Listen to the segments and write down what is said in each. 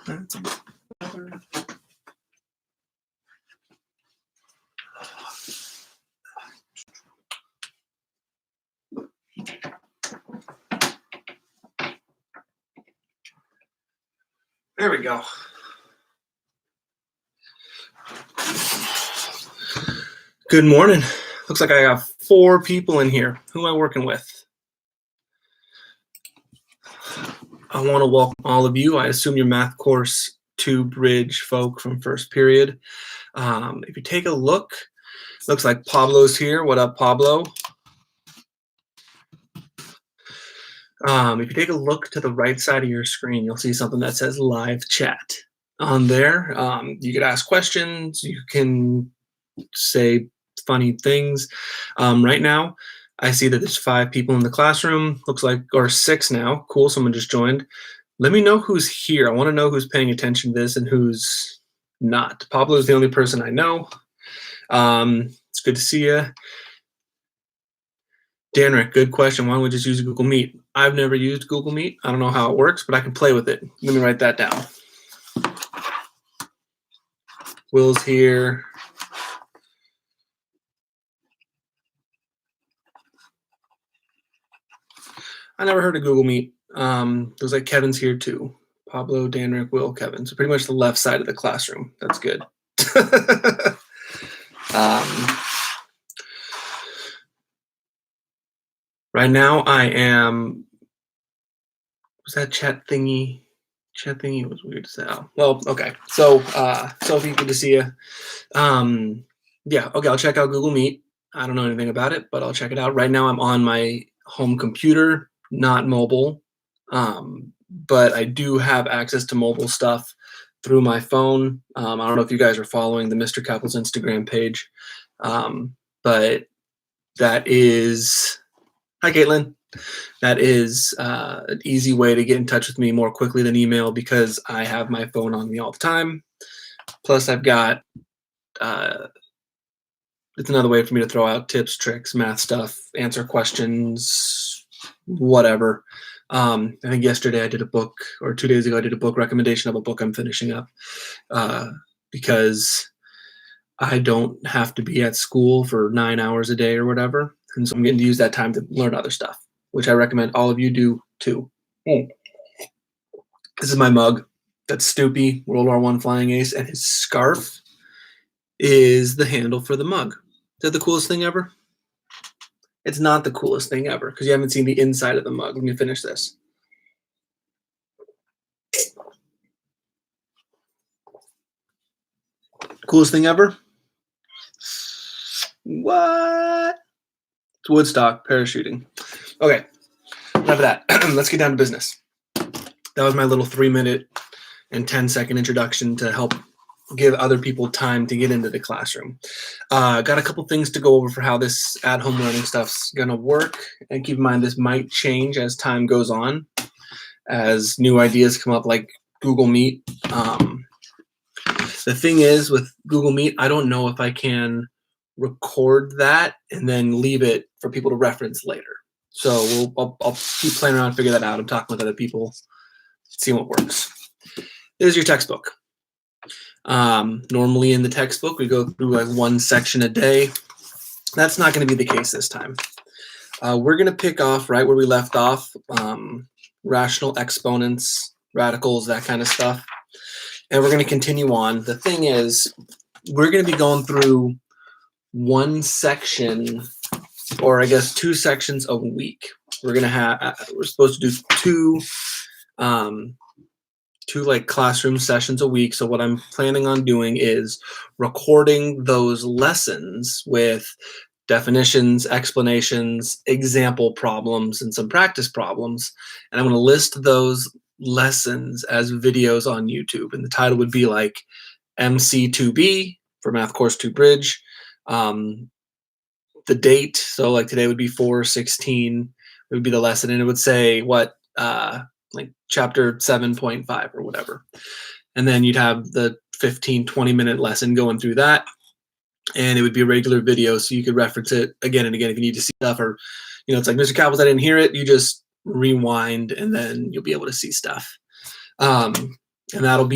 There we go. Good morning. Looks like I got 4 people in here. Who am I working with? I want to welcome all of you. I assume your math course 2 bridge folk from first period. If you take a look, looks like Pablo's here. What up, Pablo? If you take a look to the right side of your screen, you'll see something that says live chat. On there, you could ask questions. You can say funny things. Right now, I see that there's 5 people in the classroom. Looks like, or 6 now. Cool, someone just joined. Let me know who's here. I want to know who's paying attention to this and who's not. Pablo is the only person I know. It's good to see you. Danrick, good question. Why don't we just use Google Meet? I've never used Google Meet. I don't know how it works, but I can play with it. Let me write that down. Will's here. I never heard of Google Meet. Looks like Kevin's here too. Pablo, Danrick, Will, Kevin. So pretty much the left side of the classroom. That's good. Right now I am, was that chat thingy? Chat thingy was weird to say. Oh, well, okay. So Sophie, good to see you. Yeah, okay, I'll check out Google Meet. I don't know anything about it, but I'll check it out. Right now I'm on my home computer, not mobile. But I do have access to mobile stuff through my phone. I don't know if you guys are following the Mr. Kappel's Instagram page, but that is, hi Caitlin, that is an easy way to get in touch with me more quickly than email because I have my phone on me all the time. Plus I've got, it's another way for me to throw out tips, tricks, math stuff, answer questions, whatever. I think yesterday I did a book, or 2 days ago I did a book recommendation of a book I'm finishing up because I don't have to be at school for 9 hours a day or whatever. And so I'm getting to use that time to learn other stuff, which I recommend all of you do too. This is my mug. That's Stoopy, World War I flying ace, and his scarf is the handle for the mug. Is that the coolest thing ever? It's not the coolest thing ever because you haven't seen the inside of the mug. Let me finish this. Coolest thing ever? What? It's Woodstock parachuting. Okay, enough of that. Let's get down to business. That was my little 3-minute and 10-second introduction to help give other people time to get into the classroom. Got a couple things to go over for how this at-home learning stuff's gonna work. And keep in mind, this might change as time goes on, as new ideas come up like Google Meet. The thing is with Google Meet, I don't know if I can record that and then leave it for people to reference later. So I'll keep playing around and figure that out. I'm talking with other people, seeing what works. There's your textbook. Normally in the textbook, we go through like 1 section a day. That's not going to be the case this time. We're going to pick off right where we left off, rational exponents, radicals, that kind of stuff. And we're going to continue on. The thing is, we're going to be going through 1 section, or I guess 2 sections a week. We're supposed to do 2 like classroom sessions a week. So what I'm planning on doing is recording those lessons with definitions, explanations, example problems, and some practice problems. And I'm going to list those lessons as videos on YouTube. And the title would be like MC2B for Math Course 2 Bridge. The date, so like today would be 4/16, it would be the lesson, and it would say what, like chapter 7.5 or whatever. And then you'd have the 15-20 minute lesson going through that, and it would be a regular video, so you could reference it again and again if you need to see stuff, or it's like Mr. Kappel's, I didn't hear it, you just rewind and then you'll be able to see stuff. and that'll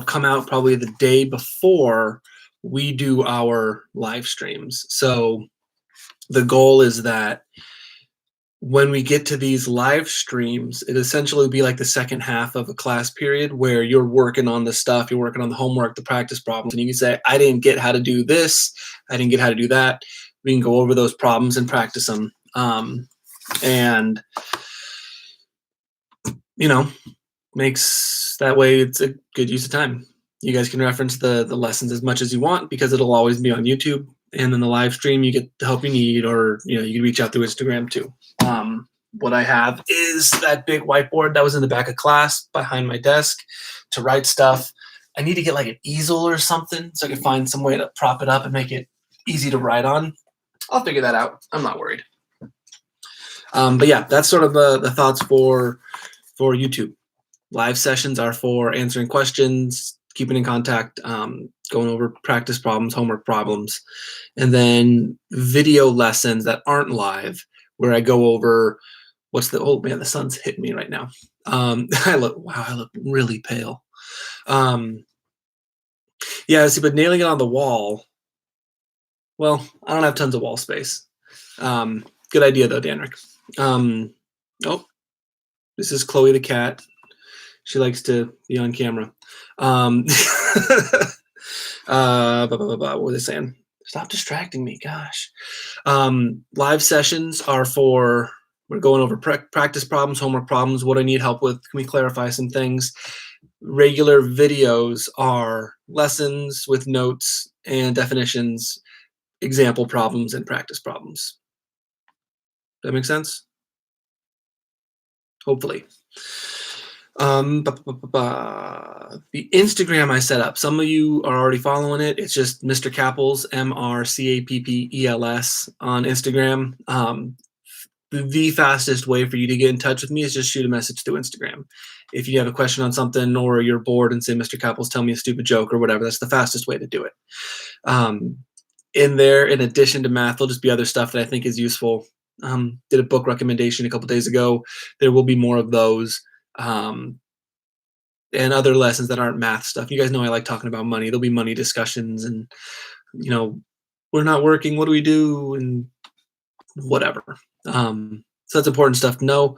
come out probably the day before we do our live streams. So the goal is that when we get to these live streams, it essentially be like the second half of a class period where you're working on the stuff, you're working on the homework, the practice problems, and you can say, I didn't get how to do this, I didn't get how to do that. We can go over those problems and practice them. And, makes that way it's a good use of time. You guys can reference the lessons as much as you want because it'll always be on YouTube. And then the live stream, you get the help you need, or you can reach out through Instagram too. What I have is that big whiteboard that was in the back of class behind my desk to write stuff. I need to get like an easel or something so I can find some way to prop it up and make it easy to write on. I'll figure that out. I'm not worried. But yeah, that's sort of the thoughts for YouTube. Live sessions are for answering questions, keeping in contact, going over practice problems, homework problems, and then video lessons that aren't live where I go over oh man, the sun's hitting me right now. I look really pale. Yeah, see, but nailing it on the wall, well, I don't have tons of wall space. Good idea though, Danrick. Oh, this is Chloe the cat. She likes to be on camera. What were they saying? Stop distracting me, gosh. Live sessions are for, we're going over practice problems, homework problems, what I need help with. Can we clarify some things? Regular videos are lessons with notes and definitions, example problems, and practice problems. That make sense? Hopefully. The Instagram I set up, some of you are already following it. It's just Mr. Cappels, MrCappels on Instagram. The fastest way for you to get in touch with me is just shoot a message through Instagram. If you have a question on something or you're bored and say, Mr. Cappels, tell me a stupid joke or whatever, that's the fastest way to do it. In there, in addition to math, there'll just be other stuff that I think is useful. Did a book recommendation a couple days ago. There will be more of those. And other lessons that aren't math stuff. You guys know I like talking about money. There'll be money discussions and, we're not working, what do we do? And whatever. So that's important stuff to know.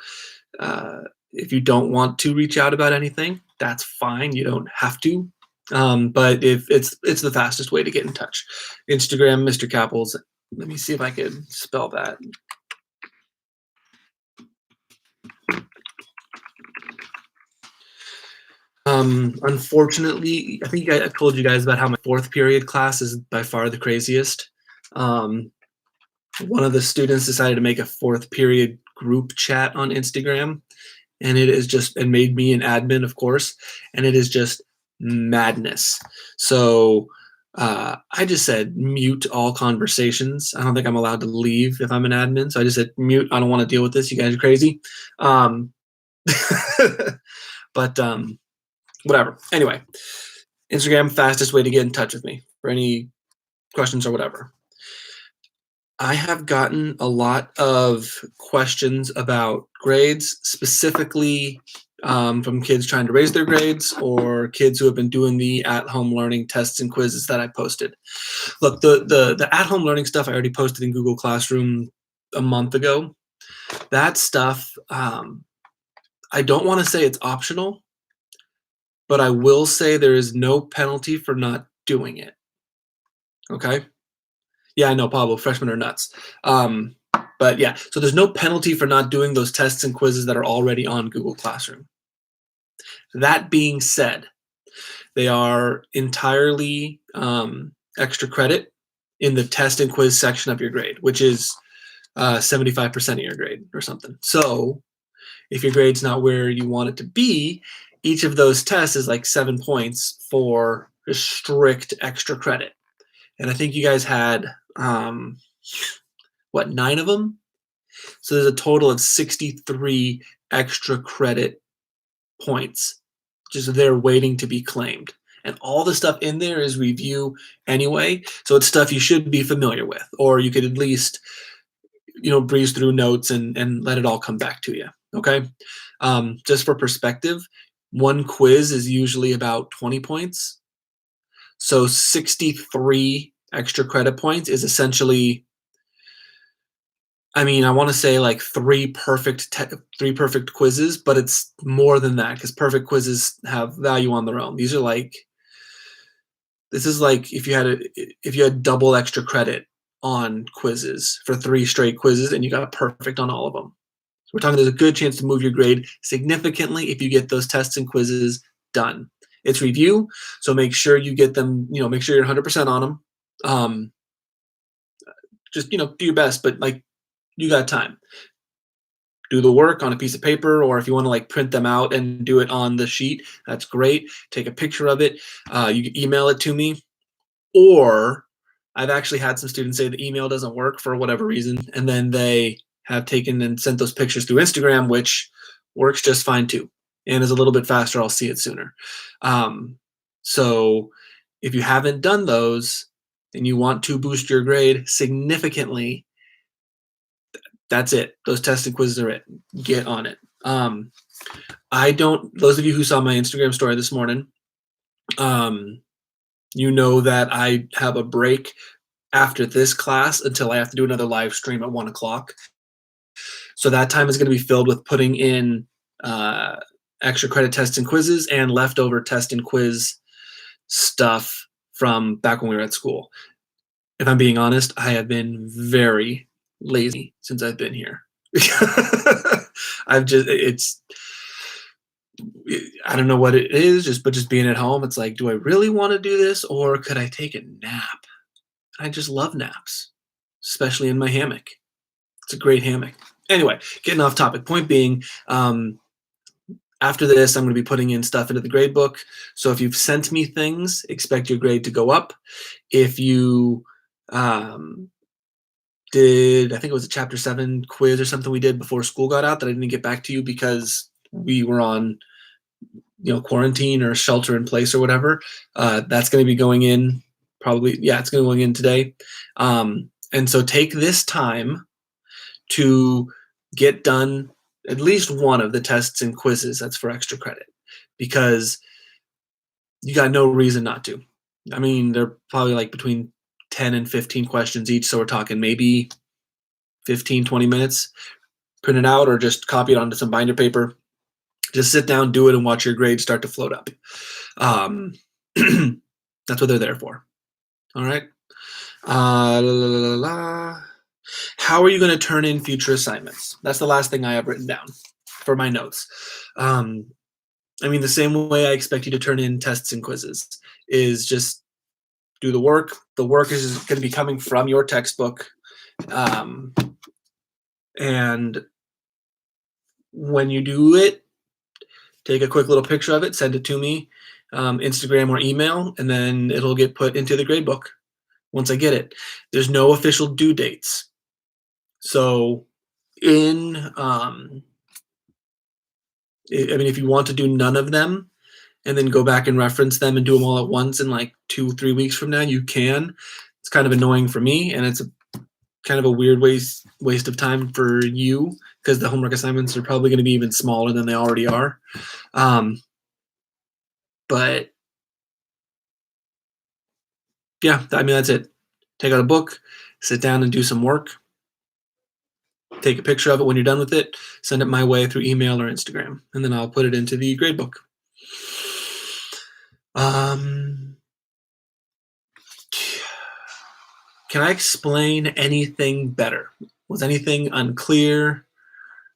If you don't want to reach out about anything, that's fine. You don't have to. But if it's the fastest way to get in touch. Instagram, Mr. Cappels. Let me see if I can spell that. Unfortunately, I think I told you guys about how my fourth period class is by far the craziest. One of the students decided to make a fourth period group chat on Instagram, and it is just, and made me an admin, of course, and it is just madness. So I just said mute all conversations. I don't think I'm allowed to leave if I'm an admin, so I just said mute. I don't want to deal with this. You guys are crazy. But whatever. Anyway, Instagram, fastest way to get in touch with me for any questions or whatever. I have gotten a lot of questions about grades, specifically from kids trying to raise their grades or kids who have been doing the at-home learning tests and quizzes that I posted. Look, the at-home learning stuff I already posted in Google Classroom a month ago. That stuff, I don't want to say it's optional, but I will say there is no penalty for not doing it. Okay? Yeah, I know, Pablo, freshmen are nuts. But yeah, so there's no penalty for not doing those tests and quizzes that are already on Google Classroom. That being said, they are entirely extra credit in the test and quiz section of your grade, which is 75% of your grade or something. So if your grade's not where you want it to be, each of those tests is like 7 points for a strict extra credit. And I think you guys had, 9 of them? So there's a total of 63 extra credit points just there waiting to be claimed. And all the stuff in there is review anyway. So it's stuff you should be familiar with, or you could at least, breeze through notes and let it all come back to you. Okay. Just for perspective, one quiz is usually about 20 points. So 63 extra credit points is essentially, I mean, I want to say like three perfect quizzes, but it's more than that because perfect quizzes have value on their own. These are like, this is like if you had double extra credit on quizzes for 3 straight quizzes and you got a perfect on all of them. So we're talking there's a good chance to move your grade significantly if you get those tests and quizzes done. It's review, so make sure you get them, make sure you're 100% on them. Just, do your best, but like you got time. Do the work on a piece of paper, or if you want to like print them out and do it on the sheet, that's great. Take a picture of it. You can email it to me, or I've actually had some students say the email doesn't work for whatever reason, and then they have taken and sent those pictures through Instagram, which works just fine too, and is a little bit faster. I'll see it sooner. So if you haven't done those and you want to boost your grade significantly, that's it. Those tests and quizzes are it. Get on it. Those of you who saw my Instagram story this morning, you know that I have a break after this class until I have to do another live stream at 1:00. So that time is going to be filled with putting in extra credit tests and quizzes and leftover test and quiz stuff from back when we were at school. If I'm being honest, I have been very lazy since I've been here. I don't know what it is, but just being at home, it's like, do I really want to do this, or could I take a nap? I just love naps, especially in my hammock. It's a great hammock. Anyway, getting off topic. Point being, after this, I'm going to be putting in stuff into the grade book. So if you've sent me things, expect your grade to go up. If you did, I think it was a chapter 7 quiz or something we did before school got out that I didn't get back to you because we were on quarantine or shelter in place or whatever, that's going to be going in probably, it's going to be going in today. And so take this time to get done at least one of the tests and quizzes that's for extra credit, because you got no reason not to. I mean, they're probably like between 10 and 15 questions each, so we're talking maybe 15, 20 minutes. Print it out or just copy it onto some binder paper. Just sit down, do it, and watch your grades start to float up. That's what they're there for. All right. How are you going to turn in future assignments? That's the last thing I have written down for my notes. I mean, the same way I expect you to turn in tests and quizzes is just do the work. The work is going to be coming from your textbook. And when you do it, take a quick little picture of it, send it to me, Instagram or email, and then it'll get put into the gradebook once I get it. There's no official due dates. So if you want to do none of them and then go back and reference them and do them all at once in like 2-3 weeks from now, you can. It's kind of annoying for me, and it's kind of a weird waste of time for you because the homework assignments are probably going to be even smaller than they already are. But yeah, I mean, that's it. Take out a book, sit down and do some work. Take a picture of it when you're done with it, send it my way through email or Instagram, and then I'll put it into the gradebook. Can I explain anything better? Was anything unclear?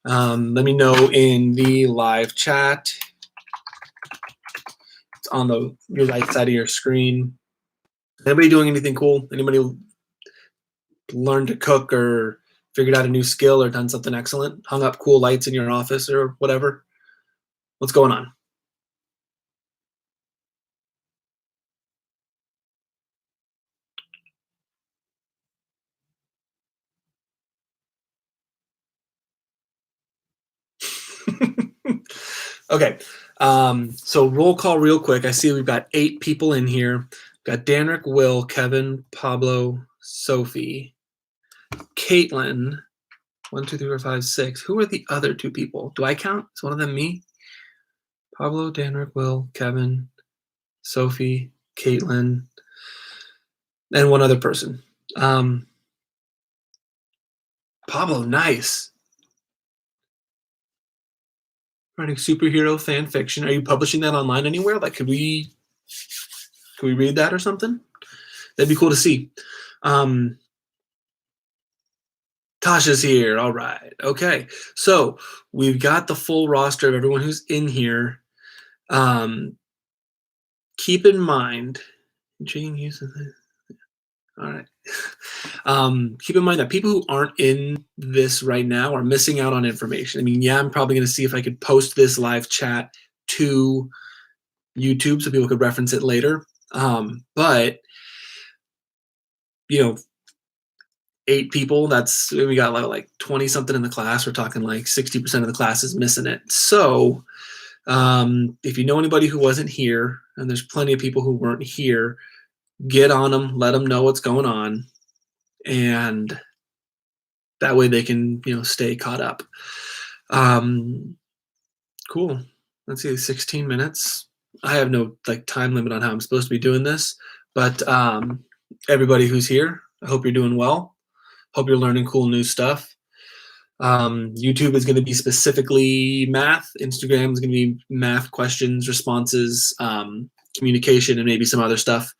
Let me know in the live chat. It's on your right side of your screen. Anybody doing anything cool? Anybody learned to cook or figured out a new skill or done something excellent? Hung up cool lights in your office or whatever? What's going on? Okay, so roll call real quick. I see we've got 8 people in here. We've got Danrick, Will, Kevin, Pablo, Sophie, Caitlin. 1, 2, 3, 4, 5, 6. Who are the other 2 people? Do I count? Is one of them me? Pablo, Danrick, Will, Kevin, Sophie, Caitlin, and one other person. Pablo, nice. Writing superhero fan fiction. Are you publishing that online anywhere? Like, could we read that or something? That'd be cool to see. Tasha's here. All right. Okay. So we've got the full roster of everyone who's in here. Keep in mind, all right. Keep in mind that people who aren't in this right now are missing out on information. I mean, yeah, I'm probably going to see if I could post this live chat to YouTube so people could reference it later. But, 8 people, we got like 20 something in the class. We're talking like 60% of the class is missing it. So if you know anybody who wasn't here, and there's plenty of people who weren't here, get on them, let them know what's going on, and that way they can stay caught up. Cool. Let's see, 16 minutes. I have no time limit on how I'm supposed to be doing this, but everybody who's here, I hope you're doing well. Hope you're learning cool new stuff. YouTube is going to be specifically math. Instagram is going to be math questions, responses, communication, and maybe some other stuff.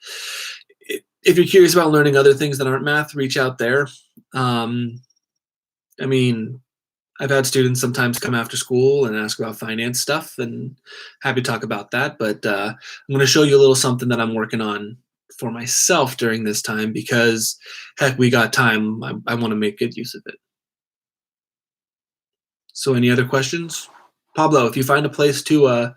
If you're curious about learning other things that aren't math, reach out there. I mean, I've had students sometimes come after school and ask about finance stuff, and happy to talk about that. But I'm going to show you a little something that I'm working on for myself during this time because, heck, we got time. I want to make good use of it. So any other questions? Pablo, if you find a place to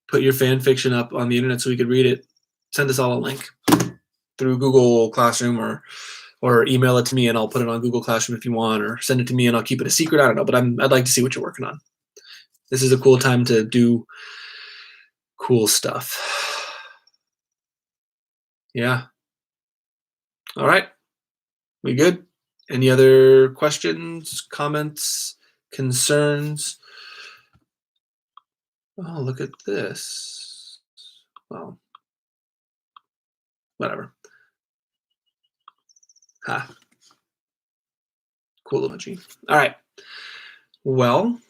put your fan fiction up on the internet so we could read it, send us all a link through Google Classroom or email it to me and I'll put it on Google Classroom if you want, or send it to me and I'll keep it a secret. I don't know, but I'd like to see what you're working on. This is a cool time to do cool stuff. Yeah. All right. We good? Any other questions, comments, concerns? Oh, look at this. Well, whatever. Ha. Cool emoji. All right. Well,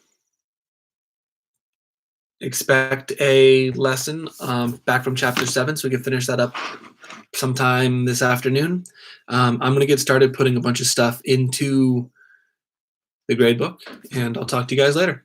expect a lesson back from chapter 7, so we can finish that up sometime this afternoon. I'm going to get started putting a bunch of stuff into the gradebook, and I'll talk to you guys later.